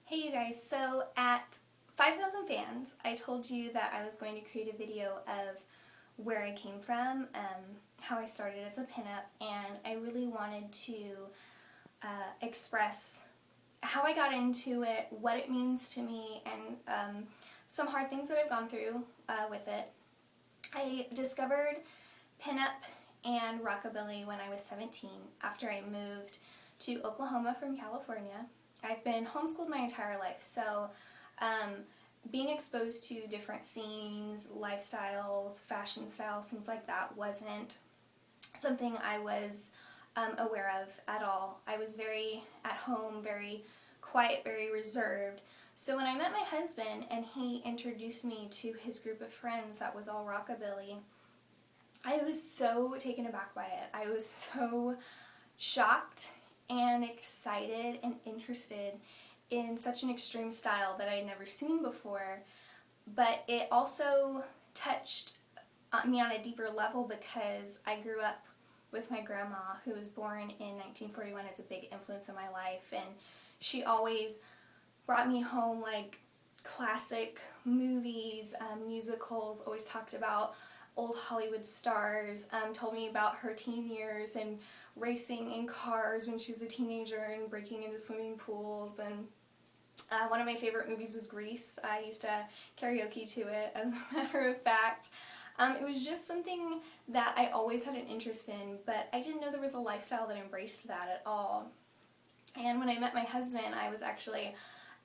Hey you guys, so at 5,000 fans, I told you that I was going to create a video of where I came from, how I started as a pinup, and I really wanted to express how I got into it, what it means to me, and some hard things that I've gone through with it. I discovered pinup and rockabilly when I was 17 after I moved to Oklahoma from California. I've been homeschooled my entire life, so being exposed to different scenes, lifestyles, fashion styles, things like that wasn't something I was aware of at all. I was very at home, very quiet, very reserved. So when I met my husband and he introduced me to his group of friends that was all rockabilly, I was so taken aback by it. I was so shocked and excited and interested in such an extreme style that I had never seen before, but it also touched me on a deeper level because I grew up with my grandma, who was born in 1941, as a big influence in my life, and she always brought me home like classic movies, musicals, always talked about old Hollywood stars, told me about her teen years and racing in cars when she was a teenager and breaking into swimming pools. And one of my favorite movies was Grease. I used to karaoke to it, as a matter of fact. It was just something that I always had an interest in, but I didn't know there was a lifestyle that embraced that at all. And when I met my husband, I was actually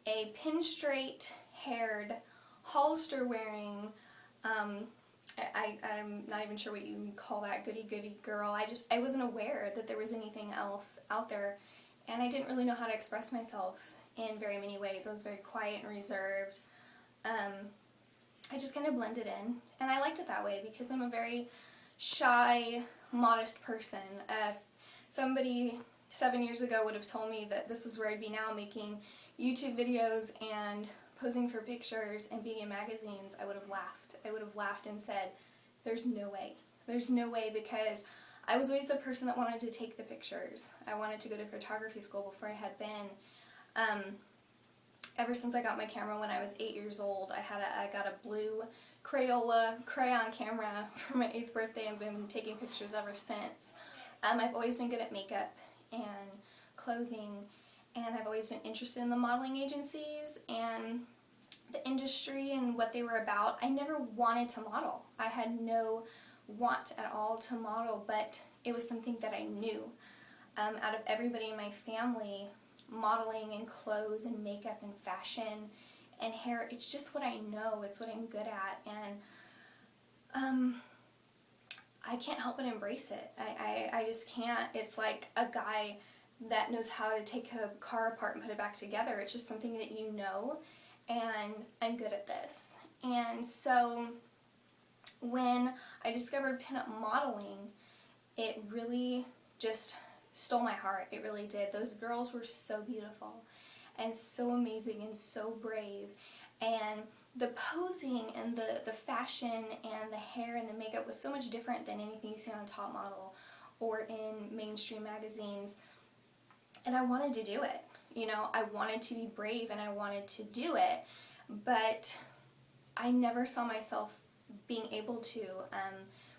a pin-straight-haired, Hollister-wearing, I'm not even sure what you would call that, goody-goody girl. I wasn't aware that there was anything else out there, and I didn't really know how to express myself in very many ways. I was very quiet and reserved. I just kind of blended in, and I liked it that way because I'm a very shy, modest person. If somebody 7 years ago would have told me that this is where I'd be now, making YouTube videos and posing for pictures and being in magazines, I would have laughed. I would have laughed and said, there's no way. There's no way, because I was always the person that wanted to take the pictures. I wanted to go to photography school before I had been. Ever since I got my camera when I was 8 years old, I got a blue Crayola crayon camera for my 8th birthday and been taking pictures ever since. I've always been good at makeup and clothing, and I've always been interested in the modeling agencies and the industry and what they were about. I never wanted to model. I had no want at all to model, but it was something that I knew. Out of everybody in my family, modeling and clothes and makeup and fashion and hair, it's just what I know, it's what I'm good at, and I can't help but embrace it. I just can't. It's like a guy that knows how to take a car apart and put it back together. It's just something that you know, and I'm good at this. And so when I discovered pinup modeling, it really just stole my heart. It really did. Those girls were so beautiful and so amazing and so brave, and the posing and the fashion and the hair and the makeup was so much different than anything you see on Top Model or in mainstream magazines, and I wanted to do it. You know, I wanted to be brave and I wanted to do it, but I never saw myself being able to.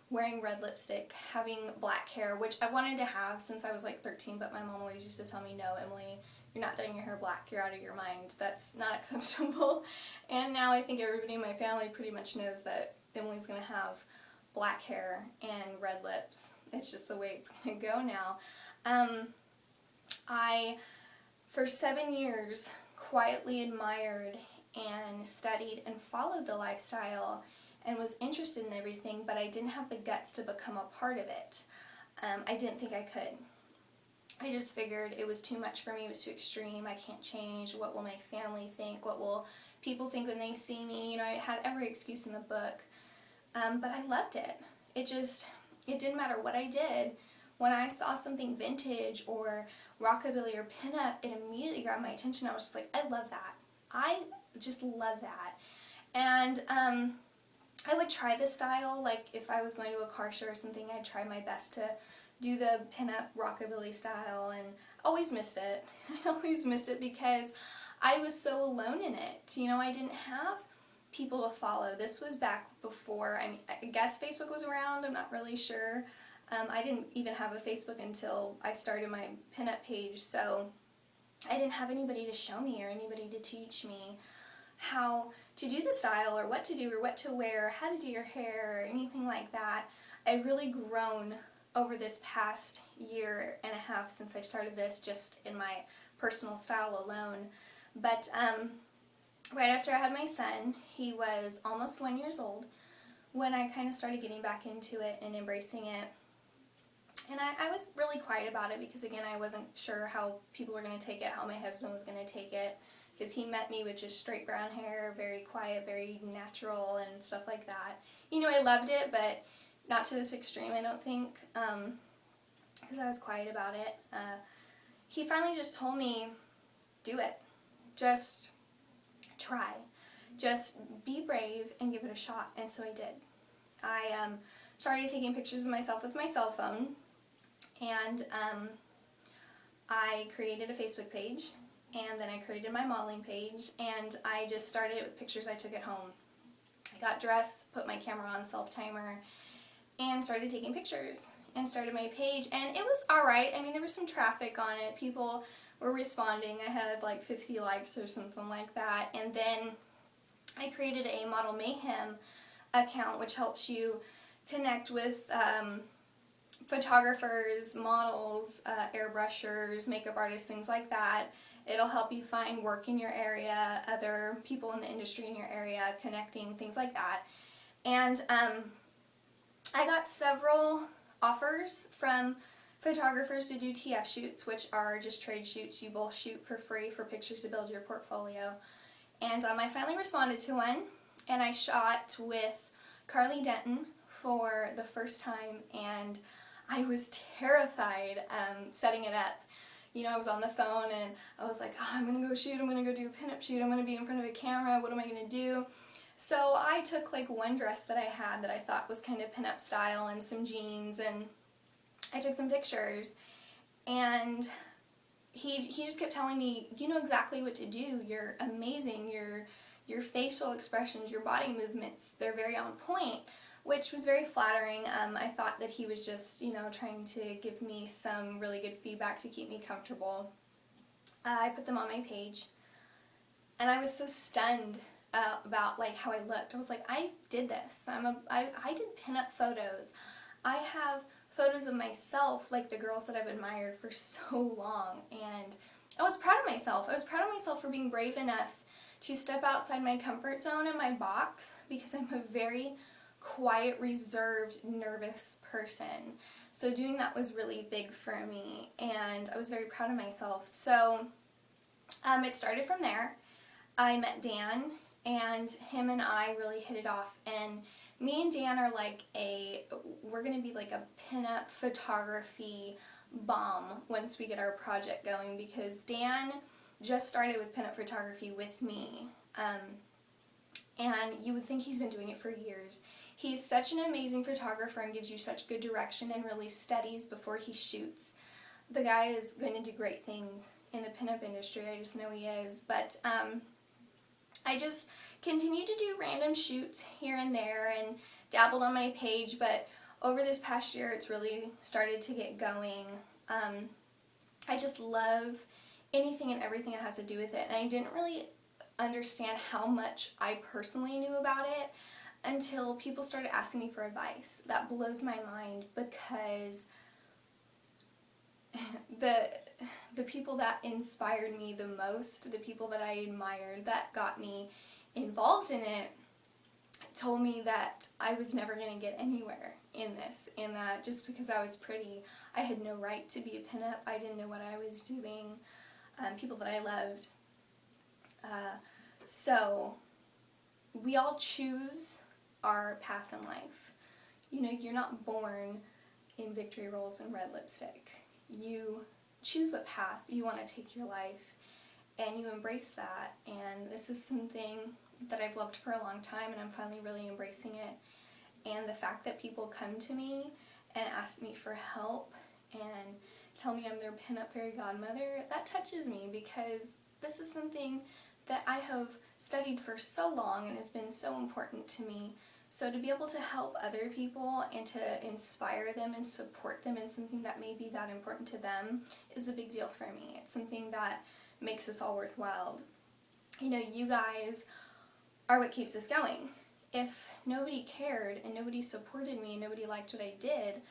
Wearing red lipstick, having black hair, which I wanted to have since I was like 13, but my mom always used to tell me, no, Emily, you're not dyeing your hair black, you're out of your mind, that's not acceptable. And now I think everybody in my family pretty much knows that Emily's going to have black hair and red lips. It's just the way it's going to go now. I, for 7 years, quietly admired and studied and followed the lifestyle and was interested in everything, but I didn't have the guts to become a part of it. I didn't think I could. I just figured it was too much for me, it was too extreme, I can't change, what will my family think, what will people think when they see me, you know, I had every excuse in the book, but I loved it. It didn't matter what I did. When I saw something vintage or rockabilly or pinup, it immediately grabbed my attention. I was just like, I love that. I just love that. And I would try the style, like if I was going to a car show or something, I'd try my best to do the pinup rockabilly style, and always missed it. I always missed it because I was so alone in it. You know, I didn't have people to follow. This was back before, I mean, I guess Facebook was around, I'm not really sure. I didn't even have a Facebook until I started my pinup page, so I didn't have anybody to show me or anybody to teach me how to do the style or what to do or what to wear, how to do your hair or anything like that. I've really grown over this past year and a half since I started this, just in my personal style alone. But right after I had my son, he was almost 1 year old, when I kind of started getting back into it and embracing it. And I was really quiet about it because, again, I wasn't sure how people were going to take it, how my husband was going to take it, because he met me with just straight brown hair, very quiet, very natural and stuff like that. You know, I loved it, but not to this extreme, I don't think, because I was quiet about it. He finally just told me, do it. Just try. Just be brave and give it a shot. And so I did. I started taking pictures of myself with my cell phone, and I created a Facebook page, and then I created my modeling page, and I just started it with pictures I took at home. I got dressed, put my camera on self-timer, and started taking pictures, and started my page, and it was alright. I mean, there was some traffic on it. People were responding. I had like 50 likes or something like that, and then I created a Model Mayhem account, which helps you connect with photographers, models, airbrushers, makeup artists, things like that. It'll help you find work in your area, other people in the industry in your area, connecting, things like that. And I got several offers from photographers to do TF shoots, which are just trade shoots. You both shoot for free for pictures to build your portfolio. And I finally responded to one, and I shot with Carly Denton for the first time, and I was terrified setting it up. You know, I was on the phone and I was like, oh, I'm going to go shoot, I'm going to go do a pinup shoot, I'm going to be in front of a camera, what am I going to do? So I took like one dress that I had that I thought was kind of pinup style and some jeans, and I took some pictures, and he just kept telling me, you know exactly what to do, you're amazing, your facial expressions, your body movements, they're very on point, which was very flattering. I thought that he was just, you know, trying to give me some really good feedback to keep me comfortable. I put them on my page, and I was so stunned about like how I looked. I was like, I did this. I did pinup photos. I have photos of myself, like the girls that I've admired for so long, and I was proud of myself. I was proud of myself for being brave enough to step outside my comfort zone and my box, because I'm a very quiet, reserved, nervous person. So doing that was really big for me, and I was very proud of myself. So it started from there. I met Dan, and him and I really hit it off, and me and Dan are like we're going to be like a pinup photography bomb once we get our project going, because Dan just started with pinup photography with me, and you would think he's been doing it for years. He's such an amazing photographer and gives you such good direction and really studies before he shoots. The guy is going to do great things in the pinup industry, I just know he is. But I just continued to do random shoots here and there and dabbled on my page, but over this past year it's really started to get going. I just love anything and everything that has to do with it, and I didn't really understand how much I personally knew about it until people started asking me for advice. That blows my mind, because the people that inspired me the most, the people that I admired, that got me involved in it, told me that I was never going to get anywhere in this, and that just because I was pretty, I had no right to be a pinup. I didn't know what I was doing. People that I loved. So we all choose our path in life. You know, you're not born in victory rolls and red lipstick. You choose what path you want to take your life, and you embrace that. And this is something that I've loved for a long time, and I'm finally really embracing it. And the fact that people come to me and ask me for help and tell me I'm their pinup fairy godmother, that touches me, because This is something that I have studied for so long and has been so important to me. So to be able to help other people and to inspire them and support them in something that may be that important to them is a big deal for me. It's something that makes this all worthwhile. You know, you guys are what keeps us going. If nobody cared and nobody supported me and nobody liked what I did,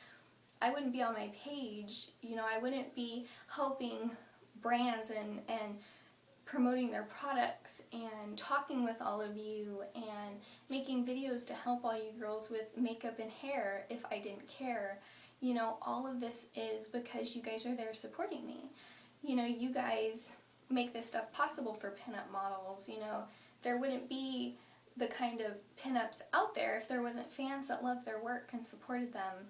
I wouldn't be on my page. You know, I wouldn't be helping brands and promoting their products and talking with all of you and making videos to help all you girls with makeup and hair if I didn't care. You know, all of this is because you guys are there supporting me. You know, you guys make this stuff possible for pinup models. You know, there wouldn't be the kind of pinups out there if there wasn't fans that loved their work and supported them.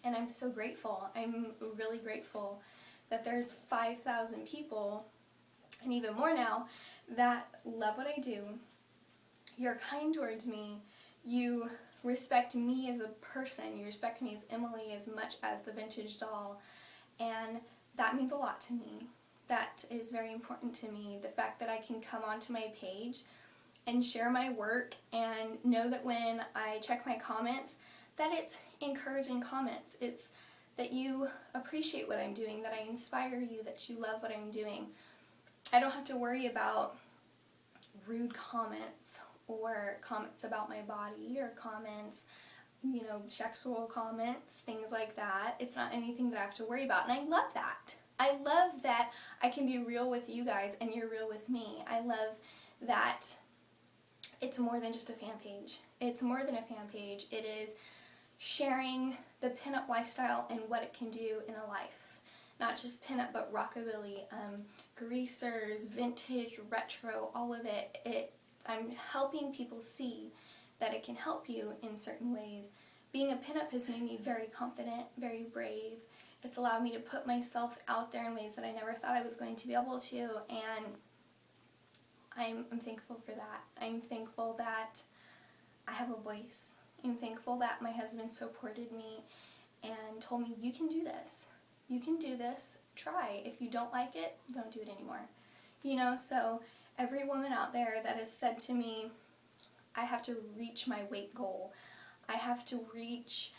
And I'm so grateful. I'm really grateful that there's 5,000 people, and even more now, that love what I do. You're kind towards me. You respect me as a person. You respect me as Emily as much as the vintage doll. And that means a lot to me. That is very important to me. The fact that I can come onto my page and share my work and know that when I check my comments, that it's encouraging comments. It's that you appreciate what I'm doing, that I inspire you, that you love what I'm doing. I don't have to worry about rude comments or comments about my body or comments, you know, sexual comments, things like that. It's not anything that I have to worry about, and I love that. I love that I can be real with you guys and you're real with me. I love that it's more than just a fan page. It's more than a fan page. It is sharing the pinup lifestyle and what it can do in a life. Not just pinup, but rockabilly, greasers, vintage, retro, all of it. I'm helping people see that it can help you in certain ways. Being a pinup has made me very confident, very brave. It's allowed me to put myself out there in ways that I never thought I was going to be able to, and I'm thankful for that. I'm thankful that I have a voice. I'm thankful that my husband supported me and told me, you can do this. You can do this. Try. If you don't like it, don't do it anymore. You know, so every woman out there that has said to me, I have to reach my weight goal. I have to reach,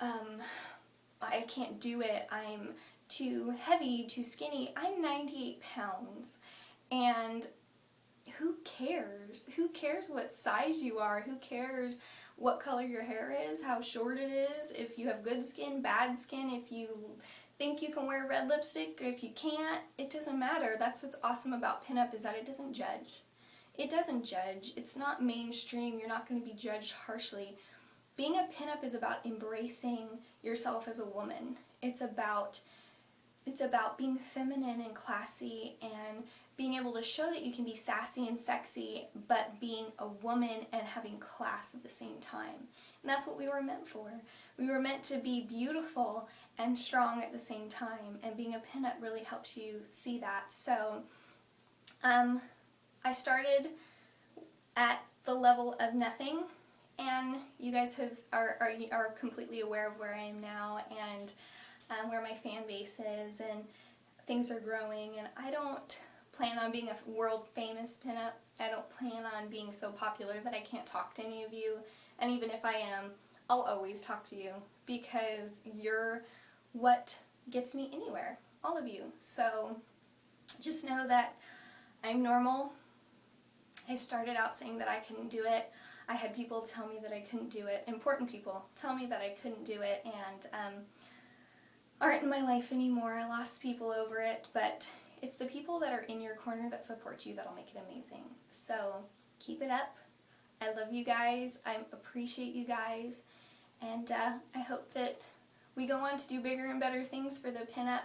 I can't do it. I'm too heavy, too skinny. I'm 98 pounds. And who cares? Who cares what size you are? Who cares what color your hair is, how short it is, if you have good skin, bad skin, if you think you can wear red lipstick, or if you can't? It doesn't matter. That's what's awesome about pinup, is that it doesn't judge. It doesn't judge. It's not mainstream. You're not going to be judged harshly. Being a pinup is about embracing yourself as a woman. It's about being feminine and classy and being able to show that you can be sassy and sexy, but being a woman and having class at the same time. And that's what we were meant for. We were meant to be beautiful and strong at the same time, and being a pinup really helps you see that. So I started at the level of nothing, and you guys are completely aware of where I am now and where my fan base is, and things are growing, and I don't plan on being a world famous pinup. I don't plan on being so popular that I can't talk to any of you, and even if I am, I'll always talk to you because you're what gets me anywhere, all of you. So just know that I'm normal. I started out saying that I couldn't do it. I had people tell me that I couldn't do it, important people tell me that I couldn't do it, and aren't in my life anymore. I lost people over it, but it's the people that are in your corner that support you that'll make it amazing. So keep it up. I love you guys. I appreciate you guys, and I hope that we go on to do bigger and better things for the pinup,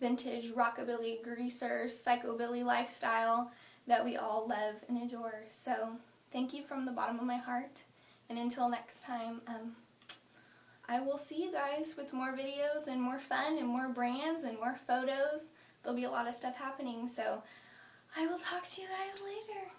vintage, rockabilly, greaser, psychobilly lifestyle that we all love and adore. So thank you from the bottom of my heart, and until next time, I will see you guys with more videos and more fun and more brands and more photos. There'll be a lot of stuff happening, so I will talk to you guys later.